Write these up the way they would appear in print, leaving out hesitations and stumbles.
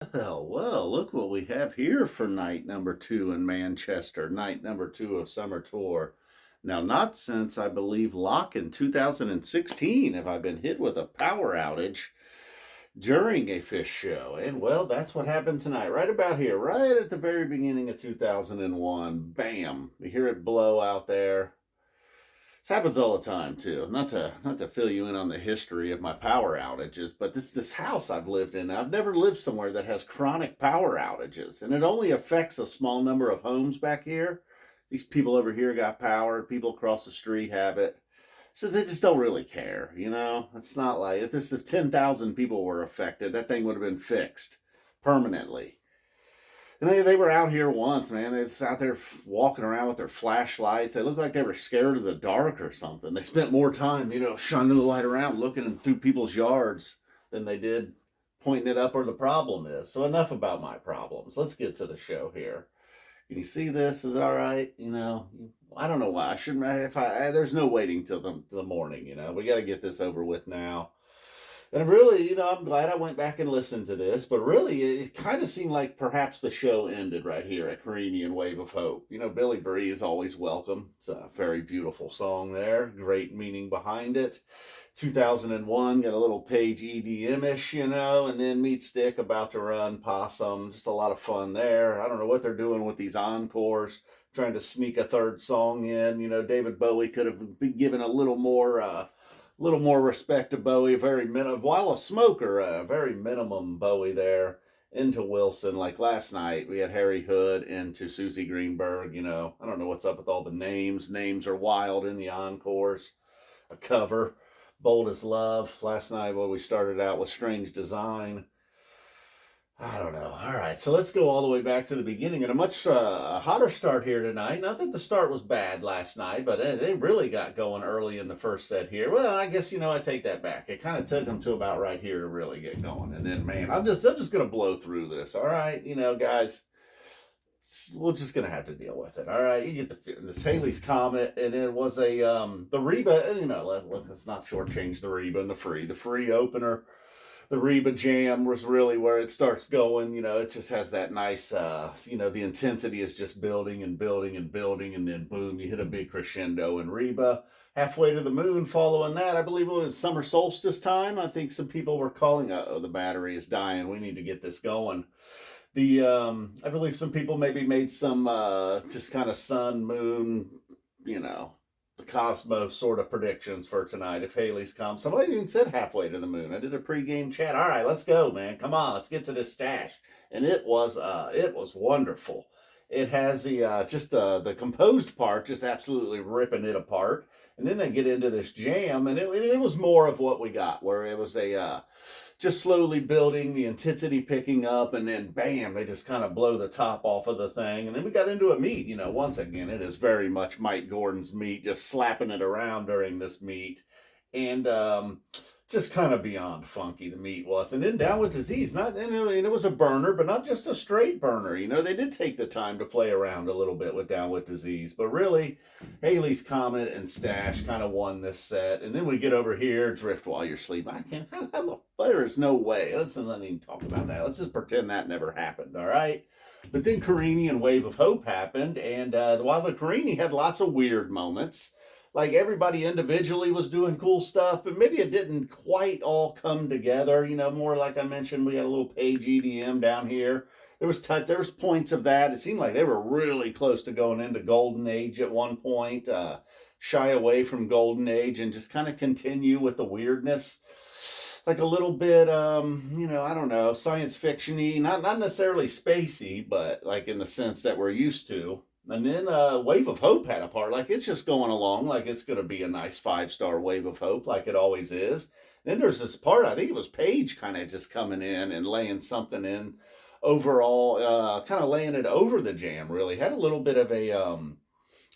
Well, look what we have here for night number two in Manchester, night number two of Summer Tour. Now, not since I believe Lock in 2016 have I been hit with a power outage during a Phish show. And well, that's what happened tonight, right about here, right at the very beginning of 2001. Bam! We hear it blow out there. This happens all the time too. Not to fill you in on the history of my power outages, but this house I've lived in, I've never lived somewhere that has chronic power outages, and it only affects a small number of homes back here. These people over here got power. People across the street have it, so they just don't really care. It's not like if 10,000 people were affected, that thing would have been fixed permanently. And they were out here once, man. They was out there walking around with their flashlights. They looked like they were scared of the dark or something. They spent more time, shining the light around, looking through people's yards than they did pointing it up where the problem is. So enough about my problems. Let's get to the show here. Can you see this? Is it all right? I don't know why. I shouldn't. There's no waiting till the morning. We got to get this over with now. And really, I'm glad I went back and listened to this, but really, it kind of seemed like perhaps the show ended right here at Carini and Wave of Hope. Billy Bree is always welcome. It's a very beautiful song there, great meaning behind it. 2001, got a little Page EDM-ish, and then Meatstick about to run, Possum, just a lot of fun there. I don't know what they're doing with these encores, trying to sneak a third song in. David Bowie could have been given a little more respect to Bowie, while a smoker, very minimum Bowie there into Wilson. Like last night, we had Harry Hood into Susie Greenberg. I don't know what's up with all the names. Names are wild in the encores. A cover, Bold as Love. Last night, we started out with Strange Design. I don't know. All right, so let's go all the way back to the beginning and a much hotter start here tonight. Not that the start was bad last night, but they really got going early in the first set here. Well, I guess I take that back. It kind of took them to about right here to really get going, and then man, I'm just gonna blow through this. All right, guys, we're just gonna have to deal with it. All right, you get this Halley's Comet, and it was a the Reba. And let's not shortchange the Reba and the free opener. The Reba jam was really where it starts going. It just has that nice, the intensity is just building and building and building, and then boom, you hit a big crescendo. And Reba, Halfway to the Moon, following that, I believe it was summer solstice time. I think some people were calling, the battery is dying. We need to get this going. I believe some people maybe made some, just kind of sun, moon, the cosmos sort of predictions for tonight if Halley's come. Somebody even said Halfway to the Moon. I did a pregame chat. All right, let's go, man. Come on, let's get to this stash. And it was wonderful. It has the composed part just absolutely ripping it apart. And then they get into this jam, and it was more of what we got, where it was just slowly building, the intensity picking up, and then bam, they just kind of blow the top off of the thing. And then we got into a meet. Once again, it is very much Mike Gordon's meet, just slapping it around during this meet. And just kind of beyond funky the meat was. And then Down with Disease, and it was a burner, but not just a straight burner. They did take the time to play around a little bit with Down with Disease, but really Halley's Comet and Stash kind of won this set. And then we get over here, Drift While You're Sleeping. There is no way. Let's not even talk about that. Let's just pretend that never happened, all right? But then Carini and Wave of Hope happened, and while the Carini had lots of weird moments, like everybody individually was doing cool stuff, but maybe it didn't quite all come together. More like I mentioned, we had a little Page EDM down here. There was points of that. It seemed like they were really close to going into Golden Age at one point, shy away from Golden Age and just kind of continue with the weirdness. Like a little bit, I don't know, science fiction-y, not necessarily spacey, but like in the sense that we're used to. And then Wave of Hope had a part. Like it's just going along like it's going to be a nice 5-star Wave of Hope like it always is. And then there's this part, I think it was Page kind of just coming in and laying something in overall, kind of laying it over the jam really. Had a little bit of a,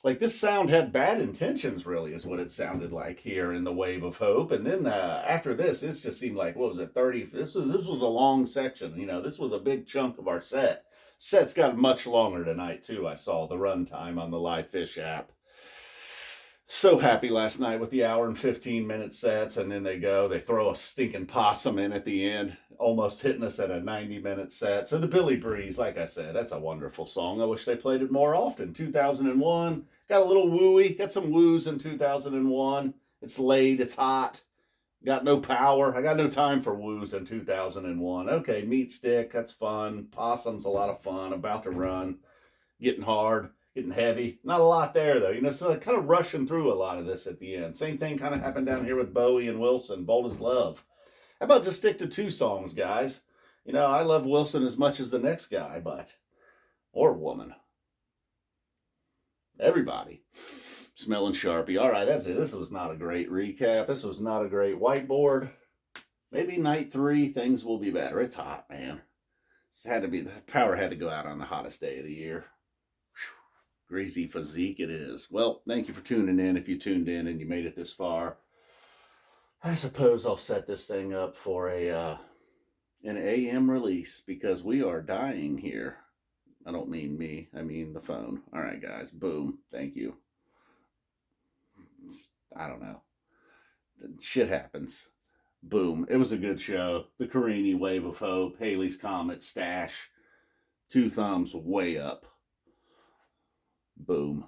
like this sound had bad intentions really is what it sounded like here in the Wave of Hope. And then after this just seemed like, what was it, 30, this was a long section. This was a big chunk of our set. Set's got much longer tonight too. I saw the runtime on the Live Phish app. So happy last night with the hour and 15-minute sets, and then they throw a stinking possum in at the end, almost hitting us at a 90-minute set. So the Billy Breeze, like I said, that's a wonderful song. I wish they played it more often. 2001, got a little wooey, got some woos in 2001. It's late, it's hot, got no power. I got no time for woos in 2001. Okay, Meatstick, that's fun. Possum's a lot of fun, about to run, getting hard, getting heavy. Not a lot there though, so kind of rushing through a lot of this at the end. Same thing kind of happened down here with Bowie and Wilson, Bold as Love. How about just stick to 2 songs, guys? I love Wilson as much as the next guy, or woman. Everybody. Smelling Sharpie. All right, that's it. This was not a great recap. This was not a great whiteboard. Maybe night 3, things will be better. It's hot, man. The power had to go out on the hottest day of the year. Greasy physique it is. Well, thank you for tuning in. If you tuned in and you made it this far, I suppose I'll set this thing up for an AM release because we are dying here. I don't mean me. I mean the phone. All right, guys. Boom. Thank you. I don't know. Shit happens. Boom. It was a good show. The Carini, Wave of Hope, Halley's Comet, Stash. 2 thumbs way up. Boom.